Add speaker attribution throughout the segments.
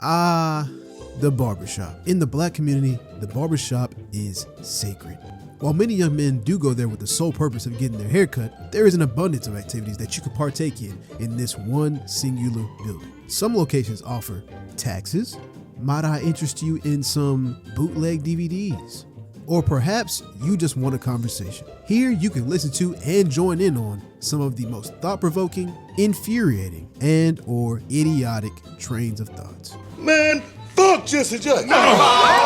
Speaker 1: The barbershop. In the black community, the barbershop is sacred. While many young men do go there with the sole purpose of getting their hair cut, there is an abundance of activities that you can partake in this one singular building. Some locations offer taxes. Might I interest you in some bootleg DVDs? Or perhaps you just want a conversation. Here you can listen to and join in on some of the most thought-provoking, infuriating, and or idiotic trains of thoughts.
Speaker 2: Man, fuck Jesse Jackson.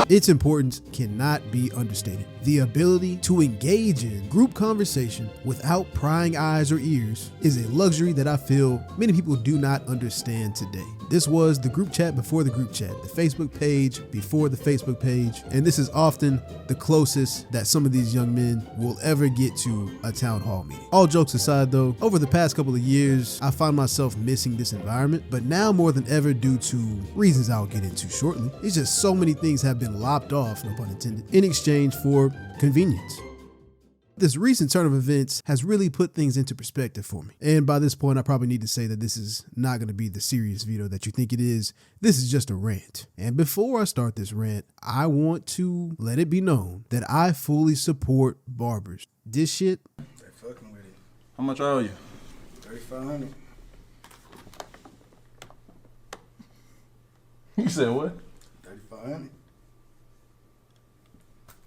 Speaker 1: Its importance cannot be understated. The ability to engage in group conversation without prying eyes or ears is a luxury that I feel many people do not understand today. This was the group chat before the group chat, the Facebook page before the Facebook page, and this is often the closest that some of these young men will ever get to a town hall meeting. All jokes aside though, over the past couple of years, I find myself missing this environment, but now more than ever due to reasons I'll get into shortly. It's just so many things have been lopped off, no pun intended, in exchange for convenience. This recent turn of events has really put things into perspective for me. And by this point, I probably need to say that this is not going to be the serious video that you think it is. This is just a rant. And before I start this rant, I want to let it be known that I fully support barbers. This shit.
Speaker 2: They fucking with it.
Speaker 3: How much are you?
Speaker 2: 3,500.
Speaker 3: You said what?
Speaker 2: 3,500.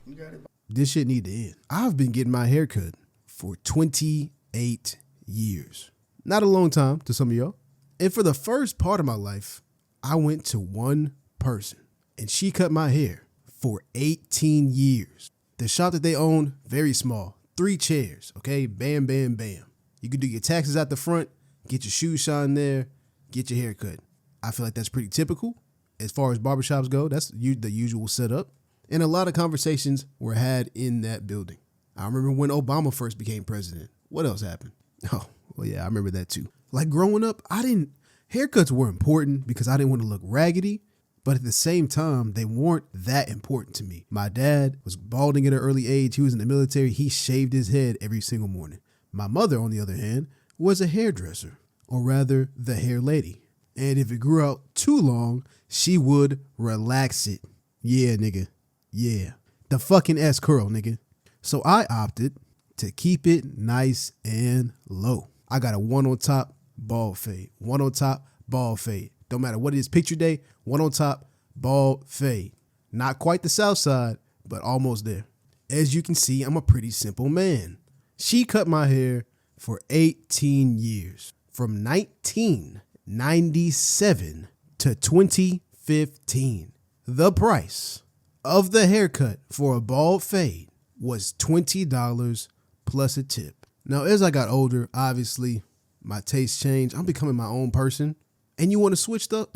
Speaker 2: You got it.
Speaker 1: This shit need to end. I've been getting my hair cut for 28 years. Not a long time to some of y'all. And for the first part of my life, I went to one person and she cut my hair for 18 years. The shop that they own, very small, 3 chairs, okay? Bam, bam, bam. You can do your taxes out the front, get your shoes shined there, get your hair cut. I feel like that's pretty typical. As far as barbershops go, that's the usual setup. And a lot of conversations were had in that building. I remember when Obama first became president. What else happened? Oh, well, yeah, I remember that too. Like growing up, haircuts were important because I didn't want to look raggedy, but at the same time, they weren't that important to me. My dad was balding at an early age. He was in the military. He shaved his head every single morning. My mother, on the other hand, was a hairdresser, or rather the hair lady. And if it grew out too long, she would relax it. Yeah, nigga. Yeah, the fucking S curl, nigga. So I opted to keep it nice and low. I got a 1 on top, bald fade. 1 on top, bald fade. Don't matter what it is, picture day, 1 on top, bald fade. Not quite the south side, but almost there. As you can see, I'm a pretty simple man. She cut my hair for 18 years, from 1997 to 2015. The price of the haircut for a bald fade was $20 plus a tip. Now, as I got older, obviously my taste changed. I'm becoming my own person, and you want to switch stuff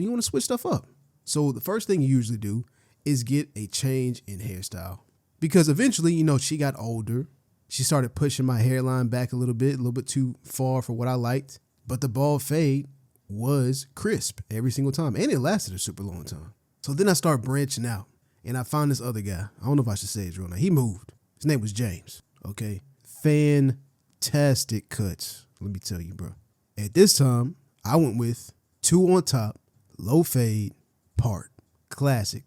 Speaker 1: up. So the first thing you usually do is get a change in hairstyle, because eventually, she got older. She started pushing my hairline back a little bit too far for what I liked. But the bald fade was crisp every single time, and it lasted a super long time. So then I started branching out. And I found this other guy. I don't know if I should say his real name. He moved. His name was James. Okay. Fantastic cuts. Let me tell you, bro. At this time, I went with 2 on top, low fade, part. Classic.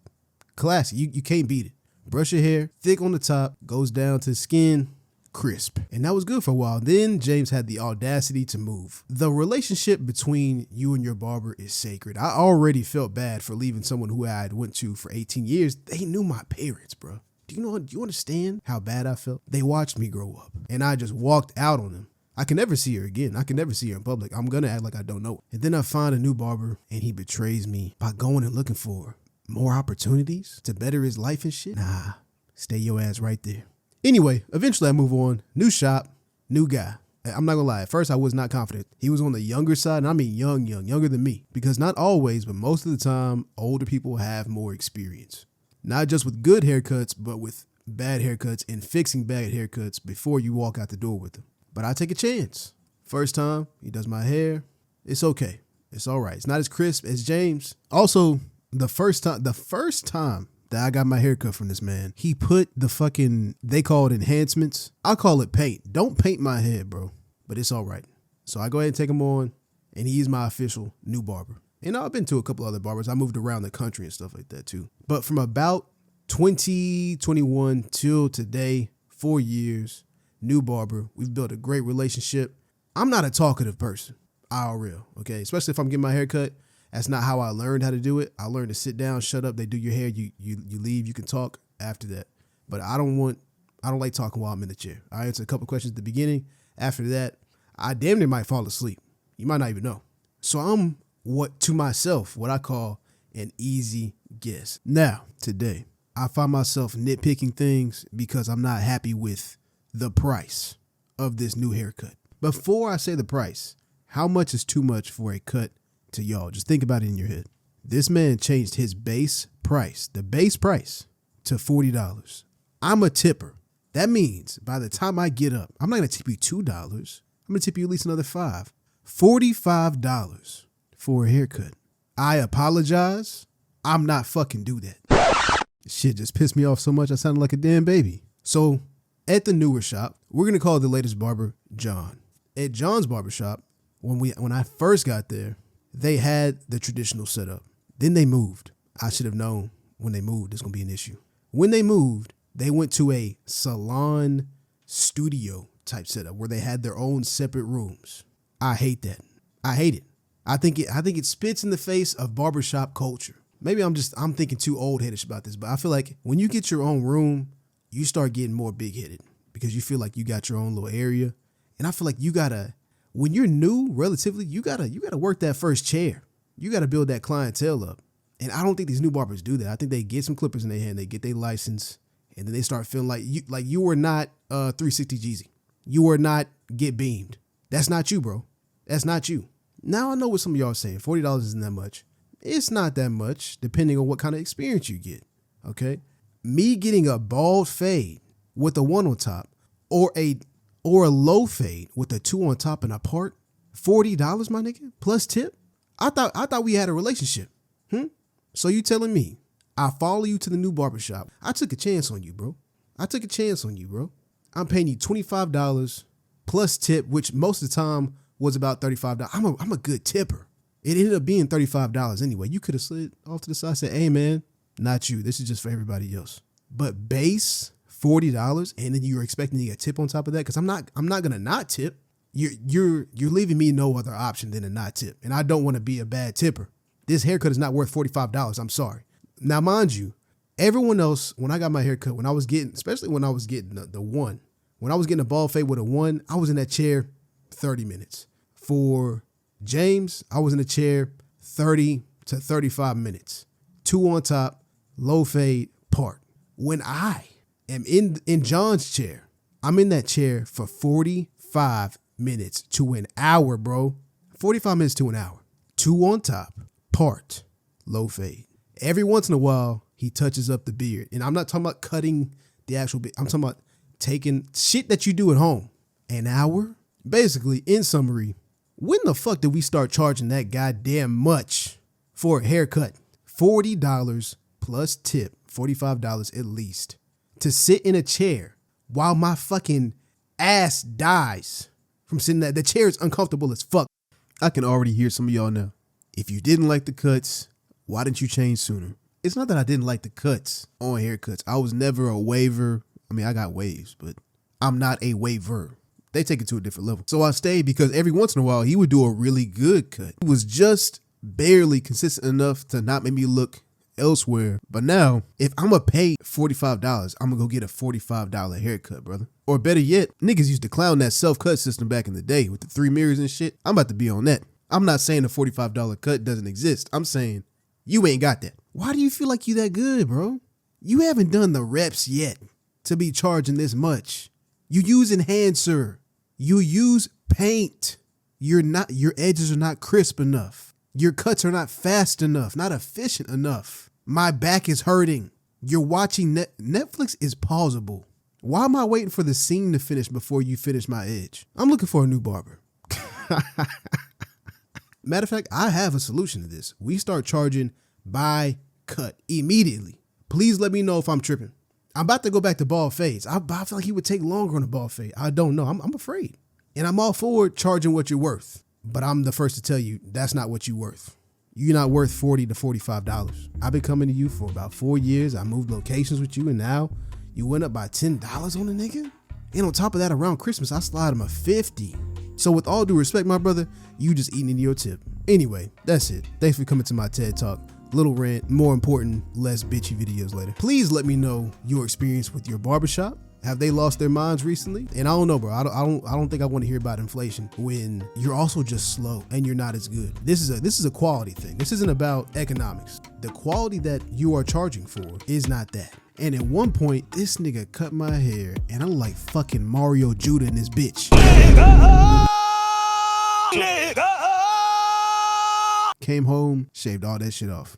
Speaker 1: You can't beat it. Brush your hair, thick on the top, goes down to the skin, crisp. And that was good for a while. Then James had the audacity to move. The relationship between you and your barber is sacred. I already felt bad for leaving someone who I had went to for 18 years. They knew my parents, bro. Do you understand how bad I felt? They watched me grow up, and I just walked out on them. I can never see her again. I can never see her in public. I'm gonna act like I don't know her. And then I find a new barber, and he betrays me by going and looking for more opportunities to better his life and shit. Nah, stay your ass right there. Anyway, eventually I move on. New shop, new guy. I'm not gonna lie, at first I was not confident. He was on the younger side, and I mean younger than me. Because not always, but most of the time, older people have more experience. Not just with good haircuts, but with bad haircuts and fixing bad haircuts before you walk out the door with them. But I take a chance. First time, he does my hair. It's okay. It's all right. It's not as crisp as James. Also, the first time that I got my haircut from this man, he put they call it enhancements. I call it paint. Don't paint my head, bro. But it's all right. So I go ahead and take him on, and he's my official new barber. And I've been to a couple other barbers. I moved around the country and stuff like that too. But from about 2021 till today, 4 years, new barber. We've built a great relationship. I'm not a talkative person. IRL, okay? Especially if I'm getting my hair cut. That's not how I learned how to do it. I learned to sit down, shut up. They do your hair. You leave. You can talk after that. But I don't like talking while I'm in the chair. I answer a couple questions at the beginning. After that, I damn near might fall asleep. You might not even know. So I'm what I call an easy guess. Now, today, I find myself nitpicking things because I'm not happy with the price of this new haircut. Before I say the price, how much is too much for a cut to y'all? Just think about it in your head. This man changed his base price, the base price, to $40. I'm a tipper. That means by the time I get up, I'm not going to tip you $2. I'm going to tip you at least another $5. $45 for a haircut. I apologize. I'm not fucking do that. Shit just pissed me off so much I sounded like a damn baby. So at the newer shop, we're going to call the latest barber John. At John's barbershop, when I first got there, they had the traditional setup. Then they moved. I should have known when they moved it's going to be an issue. When they moved, they went to a salon studio type setup where they had their own separate rooms. I hate that. I hate it. I think it spits in the face of barbershop culture. Maybe I'm thinking too old-headish about this, but I feel like when you get your own room, you start getting more big-headed because you feel like you got your own little area. And I feel like when you're new, relatively, you gotta work that first chair. You gotta build that clientele up. And I don't think these new barbers do that. I think they get some clippers in their hand, they get their license, and then they start feeling like you were not 360 Jeezy. You were not Get Beamed. That's not you, bro. That's not you. Now I know what some of y'all are saying. $40 isn't that much. It's not that much, depending on what kind of experience you get. Okay? Me getting a bald fade with a 1 on top, or a low fade with a 2 on top and a part, $40, my nigga, plus tip. I thought we had a relationship. So you telling me I follow you to the new barbershop? I took a chance on you, bro. I'm paying you $25 plus tip, which most of the time was about $35. I'm a good tipper. It ended up being $35 anyway. You could have slid off to the side and said, hey man, not you. This is just for everybody else. But base $40, and then you're expecting to get a tip on top of that? Because I'm not gonna not tip. You're leaving me no other option than to not tip. And I don't want to be a bad tipper. This haircut is not worth $45. I'm sorry. Now, mind you, everyone else, when I got my haircut, especially when I was getting the 1, when I was getting a bald fade with a 1, I was in that chair 30 minutes. For James, I was in the chair 30 to 35 minutes. 2 on top, low fade, part. When I am in John's chair, I'm in that chair for 45 minutes to an hour, bro. 45 minutes to an hour. 2 on top, part, low fade. Every once in a while, he touches up the beard. And I'm not talking about cutting the actual beard. I'm talking about taking shit that you do at home. An hour? Basically, in summary, when the fuck did we start charging that goddamn much for a haircut? $40 plus tip, $45 at least, to sit in a chair while my fucking ass dies from sitting there. The chair is uncomfortable as fuck. I can already hear some of y'all now. If you didn't like the cuts, why didn't you change sooner? It's not that I didn't like the cuts on haircuts. I was never a waver. I mean, I got waves, but I'm not a waver. They take it to a different level. So I stayed because every once in a while, he would do a really good cut. It was just barely consistent enough to not make me look elsewhere. But now, if I'm going to pay $45, I'm going to go get a $45 haircut, brother. Or better yet, niggas used to clown that self-cut system back in the day with the 3 mirrors and shit. I'm about to be on that. I'm not saying the $45 cut doesn't exist. I'm saying you ain't got that. Why do you feel like you that good, bro? You haven't done the reps yet to be charging this much. You use enhancer. You use paint. Your edges are not crisp enough. Your cuts are not fast enough, not efficient enough. My back is hurting. You're watching Netflix is pausable. Why am I waiting for the scene to finish before you finish my edge? I'm looking for a new barber. Matter of fact, I have a solution to this. We start charging by cut immediately. Please let me know if I'm tripping. I'm about to go back to bald fades. I feel like he would take longer on a bald fade. I don't know. I'm afraid. And I'm all for charging what you're worth. But I'm the first to tell you that's not what you're worth. you're not worth $40 to $45. I've been coming to you for about 4 years. I moved locations with you, and now you went up by $10 on a nigga? And on top of that, around Christmas, I slide him a 50. So with all due respect, my brother, you just eating into your tip. Anyway, that's it. Thanks for coming to my TED Talk. Little rant, more important, less bitchy videos later. Please let me know your experience with your barbershop. Have they lost their minds recently? And I don't know, bro. I don't think I want to hear about inflation when you're also just slow and you're not as good. This is a quality thing. This isn't about economics. The quality that you are charging for is not that. And at one point, this nigga cut my hair, and I'm like fucking Mario Judah in this bitch. Came home, shaved all that shit off.